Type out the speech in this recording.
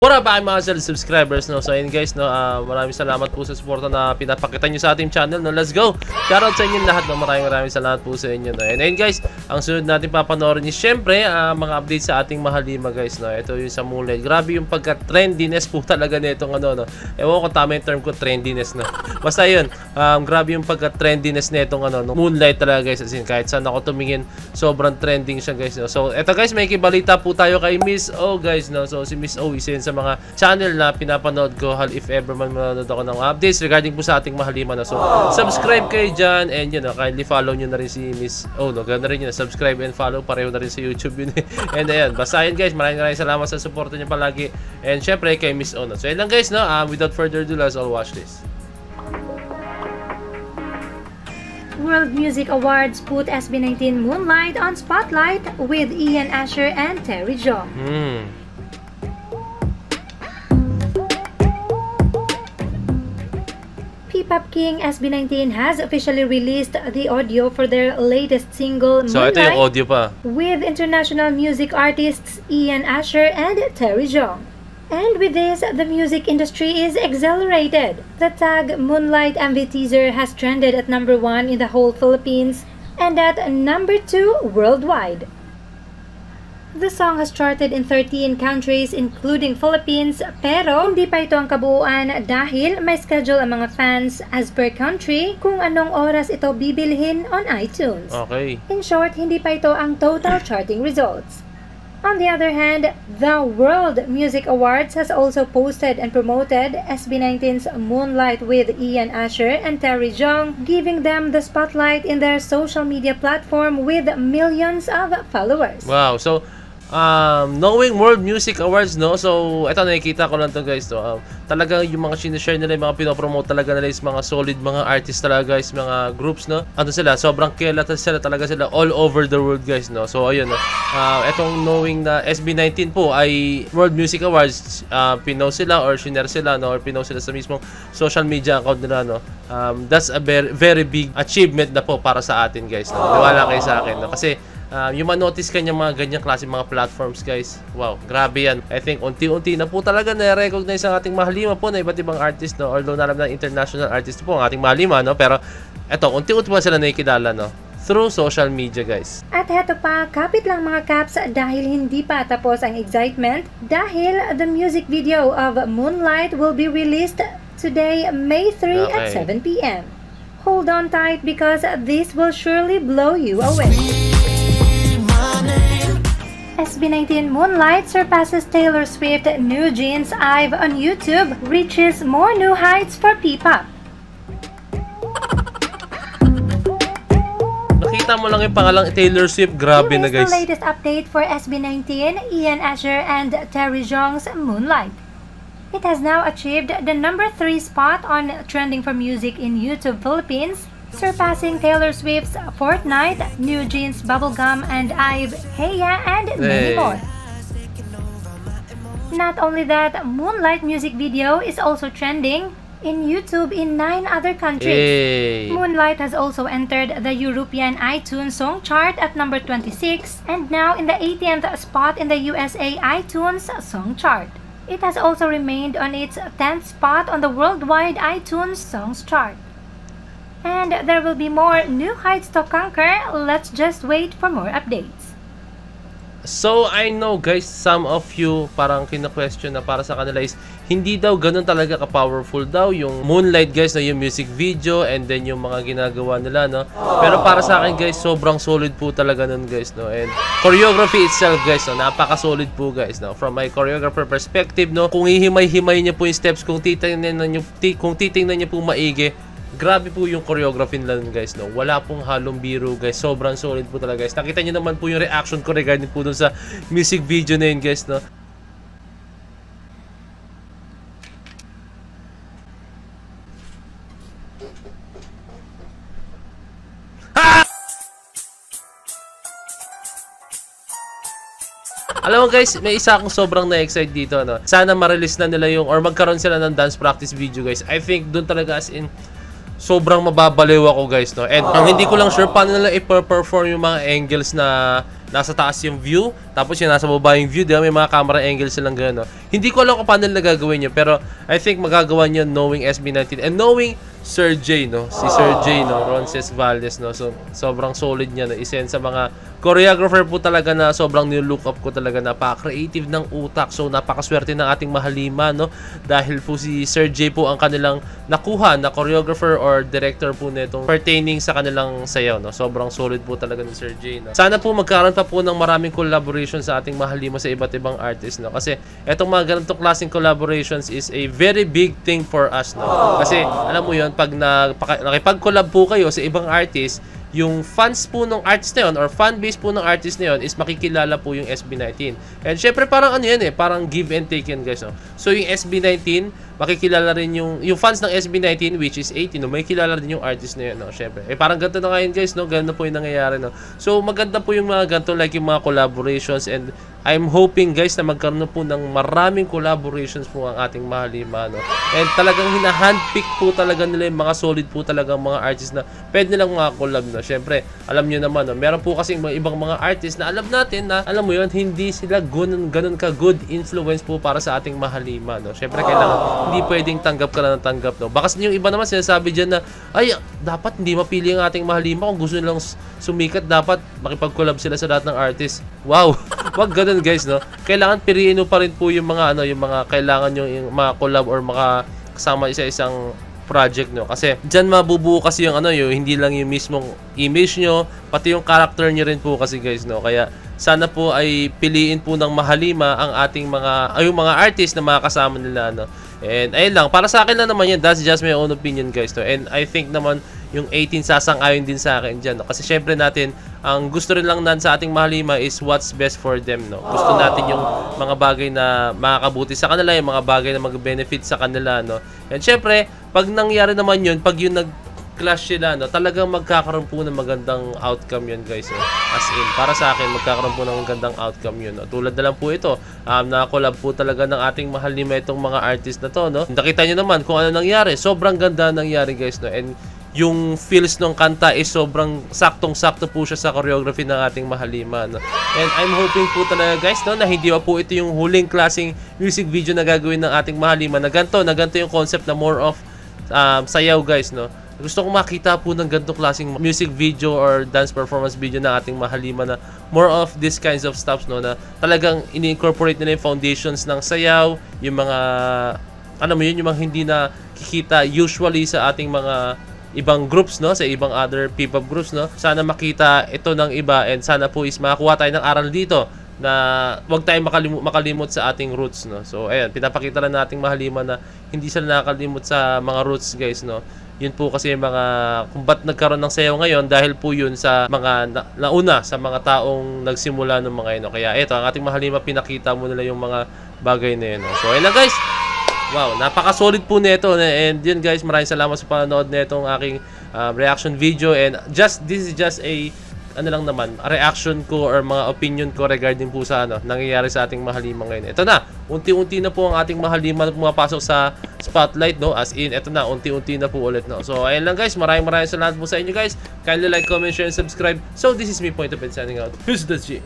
What up mga subscribers, no? So ayun guys, no, maraming salamat po sa suporta na pinapakita nyo sa ating channel, no? Let's go! Shoutout sa inyo lahat, no? Maraming salamat po sa inyo, no? And ayun guys, ang sunod natin papanoorin is syempre mga updates sa ating Mahalima guys, no? Ito yung sa Moonlight. Grabe yung pagka-trendiness po talaga nitong ano, no? Ewan ko tama yung term ko, trendiness, no? Basta yun, grabe yung pagka-trendiness nitong ano, no? Moonlight talaga guys, as in kahit saan ako tumingin, sobrang trending siya guys, no? So eto guys, may kibalita po tayo kay Miss O guys, no? So si Miss O is sa mga channel na pinapanood ko if ever man manonood ako ng updates regarding po sa ating Mahalima, no? So subscribe kayo dyan and yun, no, kindly follow nyo na rin si Miss O, no? Ganda rin yun, subscribe and follow, pareho na rin sa YouTube yun. And ayan, basta yun guys, maraming salamat sa support nyo palagi and syempre kay Miss O, no? So yun lang guys, no? Without further ado, let's all watch this. World Music Awards put SB19 Moonlight on spotlight with Ian Asher and Terry Jong. P-pop king SB19 has officially released the audio for their latest single, Moonlight, so ito yung audio pa, with international music artists Ian Asher and Terry Jong. And with this, the music industry is exhilarated. The tag Moonlight MV teaser has trended at #1 in the whole Philippines and at #2 worldwide. The song has charted in 13 countries including Philippines, pero hindi pa ito ang kabuuan dahil may schedule ang mga fans as per country kung anong oras ito bibilhin on iTunes. Okay. In short, hindi pa ito ang total charting results. On the other hand, the World Music Awards has also posted and promoted SB19's Moonlight with Ian Asher and Terry Jong, giving them the spotlight in their social media platform with millions of followers. Wow, so knowing World Music Awards, no? So ito, nakikita ko lang to guys, to talaga yung mga sinishare nila, yung mga pinopromote talaga nila is mga solid mga artists talaga guys, mga groups, no? Ano sila, sobrang kilat sila talaga sila all over the world guys, no? So ayun, no? Etong knowing na SB19 po ay World Music Awards, pinost sila or share sila, no? Or pinost sila sa mismong social media account nila, no? That's a very big achievement na po para sa atin guys, no? Niwala kayo sa akin, no? Kasi yung ma-notice kanya mga ganyang klase mga platforms guys, wow, grabe yan. I think unti-unti na po talaga na-recognize ang ating Mahalima po na iba't ibang artist, no? Although na alam na international artist po ang ating Mahalima, no? Pero eto, unti-unti pa sila nakikilala, no? Through social media guys. At heto pa, kapit lang mga caps dahil hindi pa tapos ang excitement dahil the music video of Moonlight will be released today, May 3 at 7 p.m. Hold on tight because this will surely blow you away. SB19 Moonlight surpasses Taylor Swift New Jeans IVE on YouTube, reaches more new heights for P-pop. Nakita mo lang yung pangalang Taylor Swift, grabe na guys. Here is the latest update for SB19, Ian Asher and Terry Jong's Moonlight. It has now achieved the #3 spot on Trending for Music in YouTube Philippines, surpassing Taylor Swift's Fortnite, New Jeans Bubblegum, and IVE, Heya, and many more. Not only that, Moonlight music video is also trending in YouTube in 9 other countries. Moonlight has also entered the European iTunes song chart at #26 and now in the 18th spot in the USA iTunes song chart. It has also remained on its 10th spot on the worldwide iTunes songs chart. And there will be more new heights to conquer. Let's just wait for more updates. So, I know guys, some of you parang kina-question na para sa kanila is hindi daw ganun talaga ka-powerful daw yung Moonlight guys, na yung music video and then yung mga ginagawa nila, no? Pero para sa akin guys, sobrang solid po talaga nun guys, no? And choreography itself guys, no? Napaka-solid po guys, no? From my choreographer perspective, no? Kung hihimay-himay niya po yung steps, kung titingnan niyo po maigi, grabe po yung choreography nila guys, no? Wala pong halong biro guys, sobrang solid po talaga guys. Nakita niyo naman po yung reaction ko regarding po dun sa music video na yun guys, no? Alam mo guys, may isa akong sobrang na-excite dito, no? Sana ma-release na nila yung or magkaroon sila ng dance practice video guys. I think dun talaga as in sobrang mababaliw ako guys, no? And ang hindi ko lang sure paano nila i-perform yung mga angles na nasa taas yung view, tapos yung nasa baba yung view, di ba? May mga camera angles silang gano'n, no? Hindi ko alam kung paano nila gagawin yun, pero I think magagawa nyo knowing SB19 and knowing Sir J, no? Si Sir J, no? Ronces Valdez, no? So, sobrang solid niya, no? Isa yan sa mga choreographer po talaga na sobrang nilook up ko talaga. Napaka-creative ng utak. So, napakaswerte ng ating mahalima, no? Dahil po si Sir J po ang kanilang nakuha na choreographer or director po nitong pertaining sa kanilang sayaw, no? Sobrang solid po talaga ni Sir J, no? Sana po magkaroon pa po ng maraming collaboration sa ating mahalima sa iba't ibang artist, no? Kasi etong mga ganitong klaseng collaborations is a very big thing for us, no? Kasi alam mo yun, pag nakipag-collab po kayo sa ibang artist, yung fans po ng artist na yun or fan base po ng artist na yun is makikilala po yung SB19. And syempre parang ano yan parang give and take yan, guys, no? So yung SB19, makikilala rin yung fans ng SB19 which is 18, no? Makikilala rin yung artist na yun, no? Syempre. Parang ganito na ngayon, guys, no? Ganito po yung nangyayari, no? So maganda po yung mga ganito, like yung mga collaborations, and I'm hoping, guys, na magkaroon po ng maraming collaborations po ang ating mahalima, no? And talagang hina-handpick po talaga nila yung mga solid po talagang mga artists na pwede nilang mga collab, no? Syempre, alam nyo naman, no? Meron po kasing mga ibang mga artists na alam natin na, alam mo yun, hindi sila ganun ka good influence po para sa ating mahalima, no? Syempre, kailangan, hindi pwedeng tanggap ka na ng tanggap, no? Baka yung iba naman sinasabi dyan na, ay, dapat hindi mapili ang ating mahalima. Kung gusto nilang sumikat, dapat makipag-collab sila sa lahat ng artist. Wow! Wag ganun, guys, no? Kailangan piliin mo pa rin po yung mga, yung mga kailangan yung mga collab or makasama isa-isang project, no? Kasi dyan mabubuo kasi yung yung hindi lang yung mismong image nyo, pati yung character nyo rin po kasi, guys, no? Kaya sana po ay piliin po ng mahalima ang ating yung mga artist na makakasama nila, no? And ayun lang, para sa akin lang naman yan, that's just my own opinion, guys, no? And I think naman yung 18 sasang-ayon din sa akin dyan, no? Kasi syempre natin, ang gusto rin lang sa ating mahalima is what's best for them, no? Gusto natin yung mga bagay na makakabuti sa kanila, yung mga bagay na mag-benefit sa kanila, no? And syempre, pag nangyari naman yun, pag yung nag-clash sila, no, talagang magkakaroon po ng magandang outcome yun, guys, no? As in, para sa akin, magkakaroon po ng magandang outcome yun, no? Tulad na lang po ito, na-collab po talaga ng ating mahalima itong mga artist na to, no? Nakita nyo naman kung ano nangyari. Sobrang ganda nangyari, guys, no? And yung feels ng kanta is sobrang saktong-sakto po siya sa choreography ng ating mahalima, no? And I'm hoping po talaga, guys, no, na hindi pa po ito yung huling klaseng music video na gagawin ng ating mahalima na ganito yung concept na more of sayaw, guys, no? Gusto kong makita po ng ganitong klaseng music video or dance performance video ng ating mahalima na more of this kinds of stuff, no, na talagang ini-incorporate nila yung foundations ng sayaw, yung mga mo yun, yung mga hindi na kikita usually sa ating mga ibang groups, no, sa ibang other P-pop groups, no. Sana makita ito ng iba and sana po is makakuha tayo ng aral dito na wag tayong makalimot sa ating roots, no. So ayan, pinapakita lang nating mahalima na hindi sila nakakalimot sa mga roots, guys, no. Yun po kasi yung mga kung ba't nagkaroon ng sayaw ngayon dahil po yun sa mga nauna sa mga taong nagsimula ng mga yun, no? Kaya ito, ang ating mahalima, pinakita mo nila yung mga bagay na yun, no? So ayun na, guys. Wow, napaka-solid po nito, and yun, guys, maraming salamat sa panonood nitong aking reaction video, and this is just a lang naman, a reaction ko or mga opinion ko regarding po sa nangyayari sa ating mahalima ngayon. Ito na, unti-unti na po ang ating mahalima na pumapasok sa spotlight, no? As in, ito na, unti-unti na po ulit, no? So ayun lang, guys, maraming salamat po sa inyo, guys. Kindly like, comment, share, and subscribe. So this is me, Point of It, signing out. Who's the G?